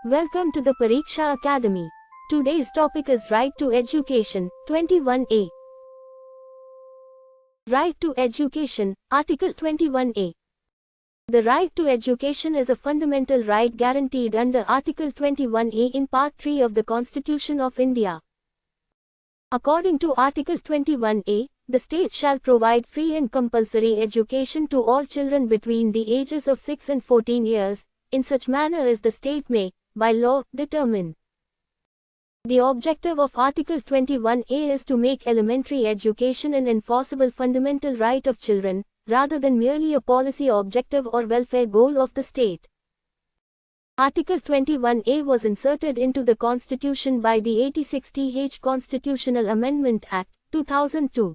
Welcome to the Pariksha Academy. Today's topic is Right to Education, 21A. Right to Education, Article 21A. The right to education is a fundamental right guaranteed under Article 21A in Part 3 of the Constitution of India. According to Article 21A, the state shall provide free and compulsory education to all children between the ages of 6 and 14 years, in such manner as the state may, by law, determine. The objective of Article 21A is to make elementary education an enforceable fundamental right of children, rather than merely a policy objective or welfare goal of the state. Article 21A was inserted into the Constitution by the 86th Constitutional Amendment Act, 2002.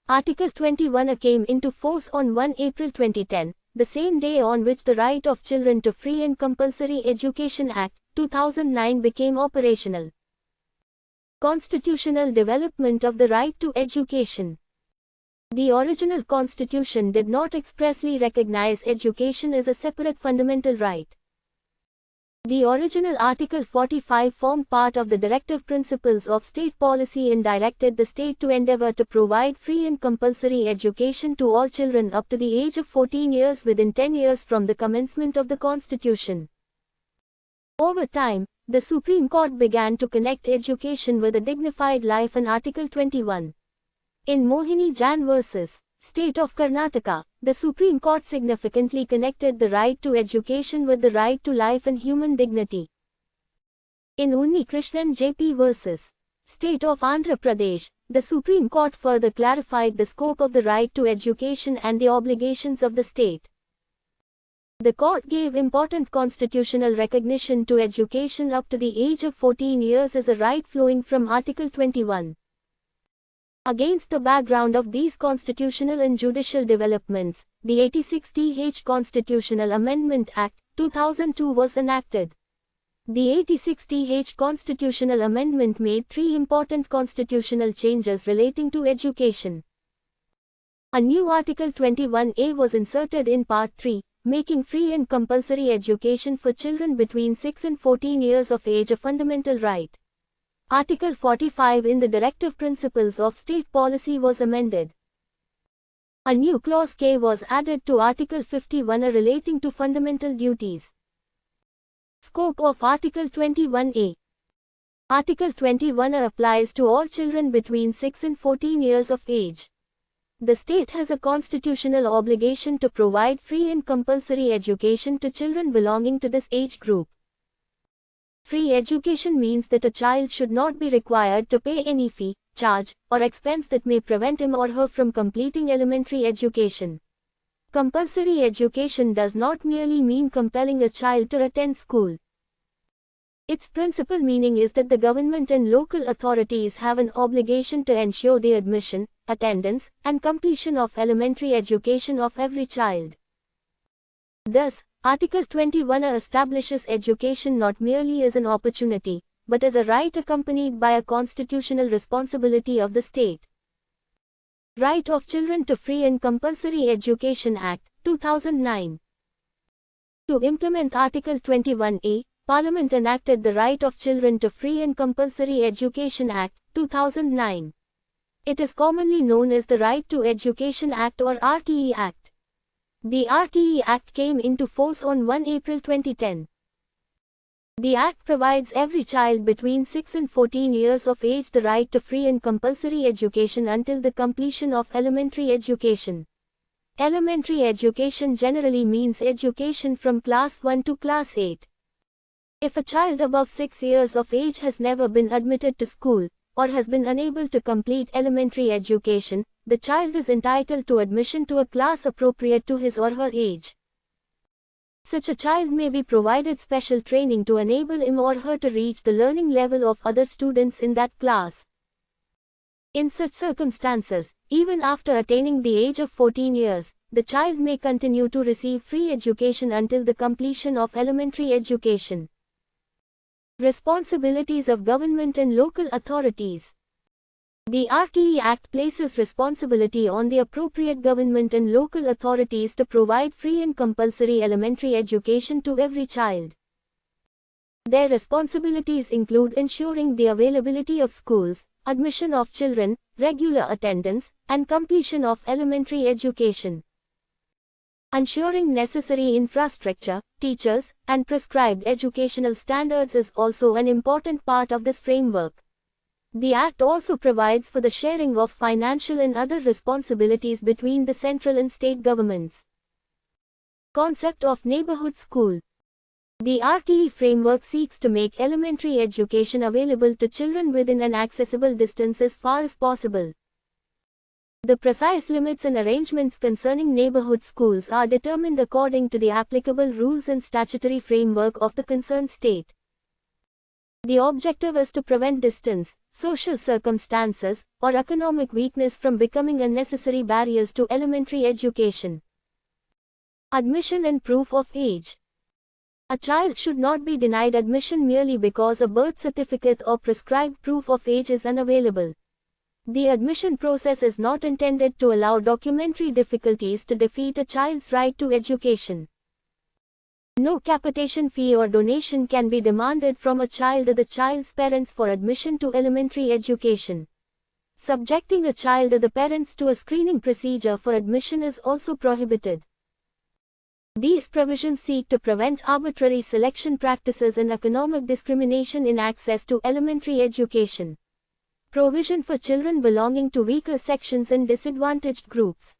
Article 21A came into force on 1 April 2010. The same day on which the Right of Children to Free and Compulsory Education Act, 2009 became operational. Constitutional development of the right to education. The original constitution did not expressly recognize education as a separate fundamental right. The original Article 45 formed part of the directive principles of state policy and directed the state to endeavor to provide free and compulsory education to all children up to the age of 14 years within 10 years from the commencement of the Constitution. Over time, the Supreme Court began to connect education with a dignified life in Article 21. In Mohini Jain vs. State of Karnataka, the Supreme Court significantly connected the right to education with the right to life and human dignity. In Unni Krishnan JP vs. State of Andhra Pradesh, the Supreme Court further clarified the scope of the right to education and the obligations of the state. The court gave important constitutional recognition to education up to the age of 14 years as a right flowing from Article 21. Against the background of these constitutional and judicial developments, the 86th Constitutional Amendment Act, 2002 was enacted. The 86th Constitutional Amendment made three important constitutional changes relating to education. A new Article 21A was inserted in Part 3, making free and compulsory education for children between 6 and 14 years of age a fundamental right. Article 45 in the Directive Principles of State Policy was amended. A new Clause K was added to Article 51 relating to fundamental duties. Scope of Article 21A. Article 21 applies to all children between 6 and 14 years of age. The state has a constitutional obligation to provide free and compulsory education to children belonging to this age group. Free education means that a child should not be required to pay any fee, charge, or expense that may prevent him or her from completing elementary education. Compulsory education does not merely mean compelling a child to attend school. Its principal meaning is that the government and local authorities have an obligation to ensure the admission, attendance, and completion of elementary education of every child. Thus, Article 21 establishes education not merely as an opportunity, but as a right accompanied by a constitutional responsibility of the state. Right of Children to Free and Compulsory Education Act, 2009. To implement Article 21A, Parliament enacted the Right of Children to Free and Compulsory Education Act, 2009. It is commonly known as the Right to Education Act or RTE Act. The RTE Act came into force on 1 April 2010. The Act provides every child between 6 and 14 years of age the right to free and compulsory education until the completion of elementary education. Elementary education generally means education from Class 1 to Class 8. If a child above 6 years of age has never been admitted to school, or has been unable to complete elementary education, the child is entitled to admission to a class appropriate to his or her age. Such a child may be provided special training to enable him or her to reach the learning level of other students in that class. In such circumstances, even after attaining the age of 14 years, the child may continue to receive free education until the completion of elementary education. Responsibilities of government and local authorities. The RTE Act places responsibility on the appropriate government and local authorities to provide free and compulsory elementary education to every child. Their responsibilities include ensuring the availability of schools, admission of children, regular attendance, and completion of elementary education. Ensuring necessary infrastructure, teachers, and prescribed educational standards is also an important part of this framework. The Act also provides for the sharing of financial and other responsibilities between the central and state governments. Concept of neighborhood school. The RTE framework seeks to make elementary education available to children within an accessible distance as far as possible. The precise limits and arrangements concerning neighborhood schools are determined according to the applicable rules and statutory framework of the concerned state. The objective is to prevent distance, social circumstances, or economic weakness from becoming unnecessary barriers to elementary education. Admission and proof of age. A child should not be denied admission merely because a birth certificate or prescribed proof of age is unavailable. The admission process is not intended to allow documentary difficulties to defeat a child's right to education. No capitation fee or donation can be demanded from a child or the child's parents for admission to elementary education. Subjecting a child or the parents to a screening procedure for admission is also prohibited. These provisions seek to prevent arbitrary selection practices and economic discrimination in access to elementary education. Provision for children belonging to weaker sections and disadvantaged groups.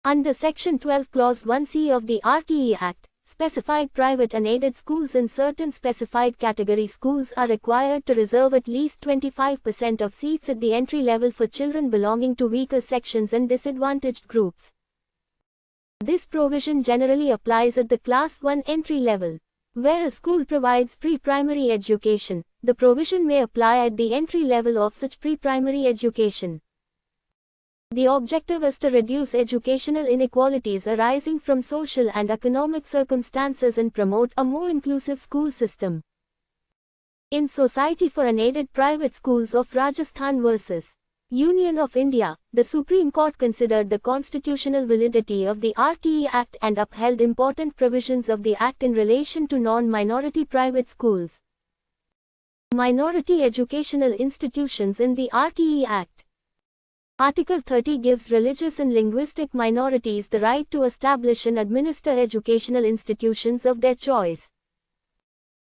Under Section 12 Clause 1C of the RTE Act, specified private and aided schools in certain specified category schools are required to reserve at least 25% of seats at the entry level for children belonging to weaker sections and disadvantaged groups. This provision generally applies at the Class 1 entry level. Where a school provides pre-primary education, the provision may apply at the entry level of such pre-primary education. The objective is to reduce educational inequalities arising from social and economic circumstances and promote a more inclusive school system. In Society for Unaided Private Schools of Rajasthan vs. Union of India, the Supreme Court considered the constitutional validity of the RTE Act and upheld important provisions of the Act in relation to non-minority private schools. Minority educational institutions in the RTE Act. Article 30 gives religious and linguistic minorities the right to establish and administer educational institutions of their choice.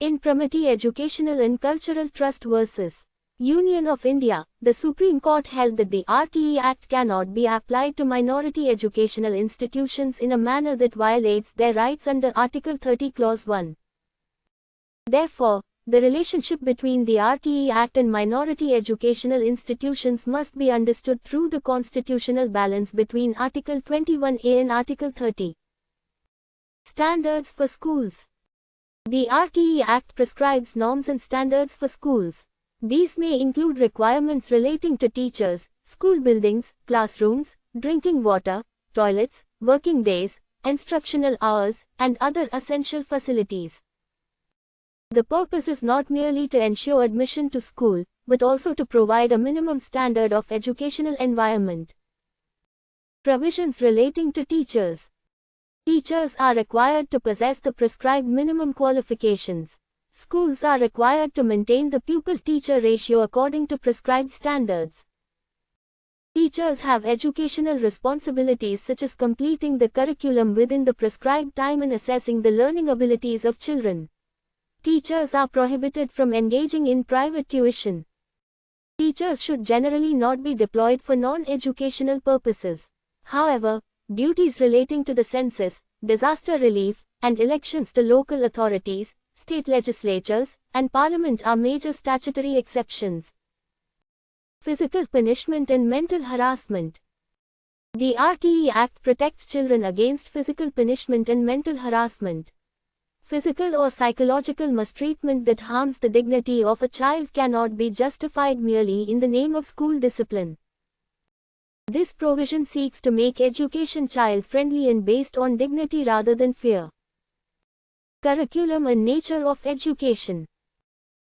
In Pramati Educational and Cultural Trust vs. Union of India, the Supreme Court held that the RTE Act cannot be applied to minority educational institutions in a manner that violates their rights under Article 30 Clause 1. Therefore, the relationship between the RTE Act and minority educational institutions must be understood through the constitutional balance between Article 21A and Article 30. Standards for schools. The RTE Act prescribes norms and standards for schools. These may include requirements relating to teachers, school buildings, classrooms, drinking water, toilets, working days, instructional hours, and other essential facilities. The purpose is not merely to ensure admission to school, but also to provide a minimum standard of educational environment. Provisions relating to teachers. Teachers are required to possess the prescribed minimum qualifications. Schools are required to maintain the pupil-teacher ratio according to prescribed standards. Teachers have educational responsibilities such as completing the curriculum within the prescribed time and assessing the learning abilities of children. Teachers are prohibited from engaging in private tuition. Teachers should generally not be deployed for non-educational purposes. However, duties relating to the census, disaster relief, and elections to local authorities, state legislatures, and parliament are major statutory exceptions. Physical punishment and mental harassment. The RTE Act protects children against physical punishment and mental harassment. Physical or psychological mistreatment that harms the dignity of a child cannot be justified merely in the name of school discipline. This provision seeks to make education child-friendly and based on dignity rather than fear. Curriculum and nature of education.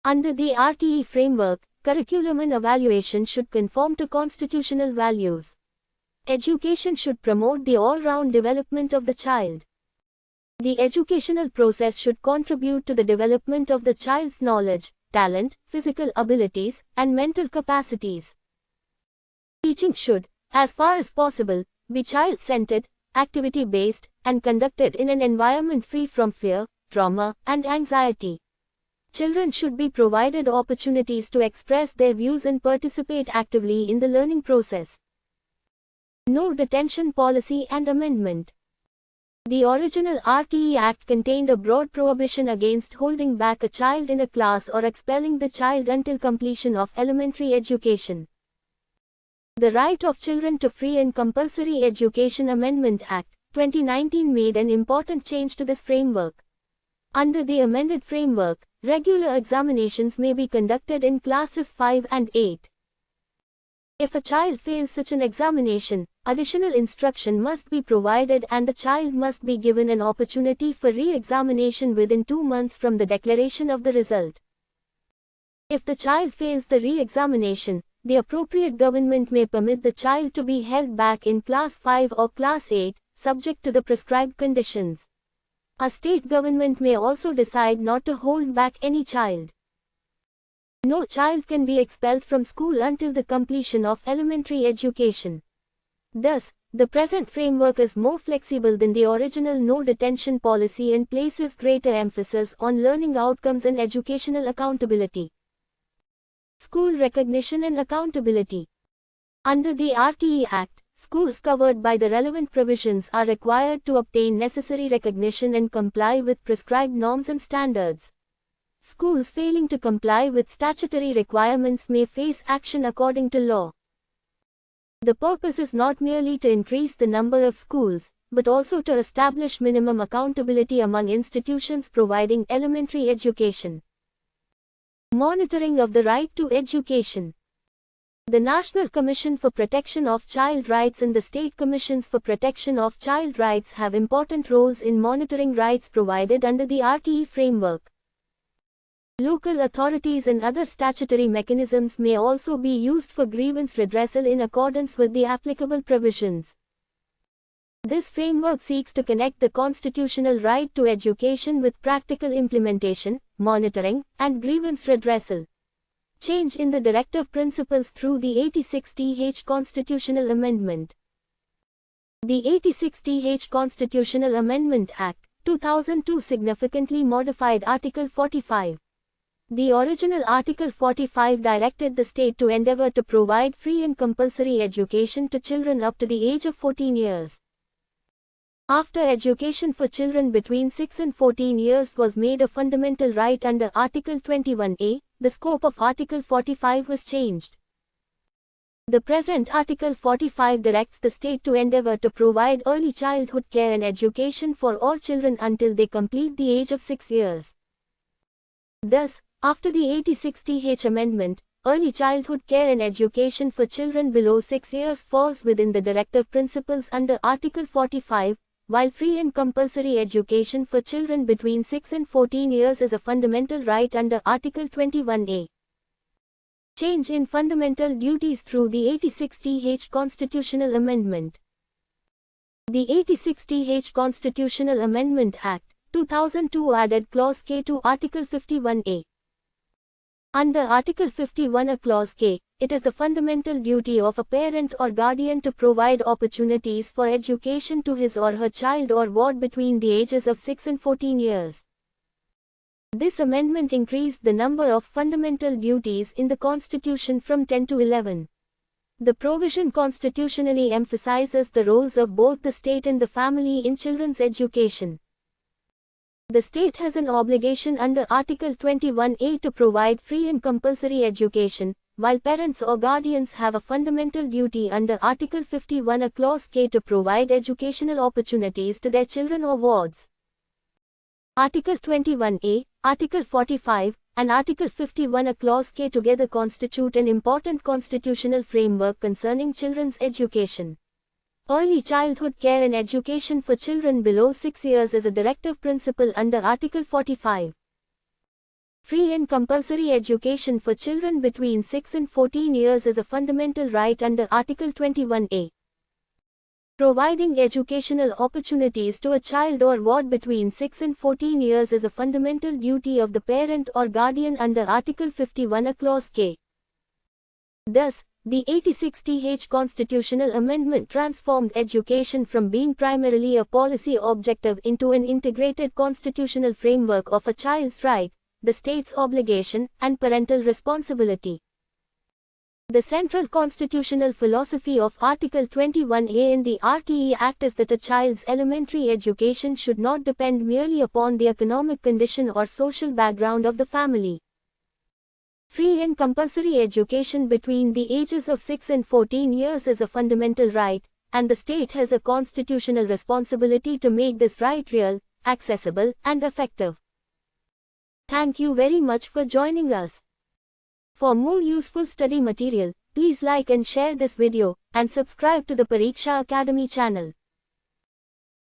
Under the RTE framework, curriculum and evaluation should conform to constitutional values. Education should promote the all-round development of the child. The educational process should contribute to the development of the child's knowledge, talent, physical abilities, and mental capacities. Teaching should, as far as possible, be child-centered, activity-based, and conducted in an environment free from fear, trauma, and anxiety. Children should be provided opportunities to express their views and participate actively in the learning process. No detention policy and amendment. The original RTE Act contained a broad prohibition against holding back a child in a class or expelling the child until completion of elementary education. The Right of Children to Free and Compulsory Education Amendment Act, 2019 made an important change to this framework. Under the amended framework, regular examinations may be conducted in classes 5 and 8. If a child fails such an examination, additional instruction must be provided and the child must be given an opportunity for re-examination within 2 months from the declaration of the result. If the child fails the re-examination, the appropriate government may permit the child to be held back in Class 5 or Class 8, subject to the prescribed conditions. A state government may also decide not to hold back any child. No child can be expelled from school until the completion of elementary education. Thus, the present framework is more flexible than the original no detention policy and places greater emphasis on learning outcomes and educational accountability. School recognition and accountability. Under the RTE Act, schools covered by the relevant provisions are required to obtain necessary recognition and comply with prescribed norms and standards. Schools failing to comply with statutory requirements may face action according to law. The purpose is not merely to increase the number of schools, but also to establish minimum accountability among institutions providing elementary education. Monitoring of the right to education. The National Commission for Protection of Child Rights and the State Commissions for Protection of Child Rights have important roles in monitoring rights provided under the RTE framework. Local authorities and other statutory mechanisms may also be used for grievance redressal in accordance with the applicable provisions. This framework seeks to connect the constitutional right to education with practical implementation, monitoring, and grievance redressal. Change in the directive principles through the 86th Constitutional Amendment. The 86th Constitutional Amendment Act, 2002 significantly modified Article 45. The original Article 45 directed the state to endeavor to provide free and compulsory education to children up to the age of 14 years. After education for children between 6 and 14 years was made a fundamental right under Article 21A, the scope of Article 45 was changed. The present Article 45 directs the state to endeavor to provide early childhood care and education for all children until they complete the age of 6 years. Thus, after the 86th Amendment, early childhood care and education for children below 6 years falls within the directive principles under Article 45, while free and compulsory education for children between 6 and 14 years is a fundamental right under Article 21A. Change in fundamental duties through the 86th Constitutional Amendment. The 86th Constitutional Amendment Act, 2002 added Clause K to Article 51A. Under Article 51 Clause K, it is the fundamental duty of a parent or guardian to provide opportunities for education to his or her child or ward between the ages of 6 and 14 years. This amendment increased the number of fundamental duties in the Constitution from 10 to 11. The provision constitutionally emphasizes the roles of both the state and the family in children's education. The state has an obligation under Article 21A to provide free and compulsory education, while parents or guardians have a fundamental duty under Article 51 Clause K to provide educational opportunities to their children or wards. Article 21A, Article 45, and Article 51 Clause K together constitute an important constitutional framework concerning children's education. Early childhood care and education for children below 6 years is a directive principle under Article 45. Free and compulsory education for children between 6 and 14 years is a fundamental right under Article 21A. Providing educational opportunities to a child or ward between 6 and 14 years is a fundamental duty of the parent or guardian under Article 51 A Clause K. Thus, the 86th constitutional amendment transformed education from being primarily a policy objective into an integrated constitutional framework of a child's right, the state's obligation, and parental responsibility. The central constitutional philosophy of Article 21A in the RTE Act is that a child's elementary education should not depend merely upon the economic condition or social background of the family. Free and compulsory education between the ages of 6 and 14 years is a fundamental right, and the state has a constitutional responsibility to make this right real, accessible, and effective. Thank you very much for joining us. For more useful study material, please like and share this video, and subscribe to the Pariksha Academy channel.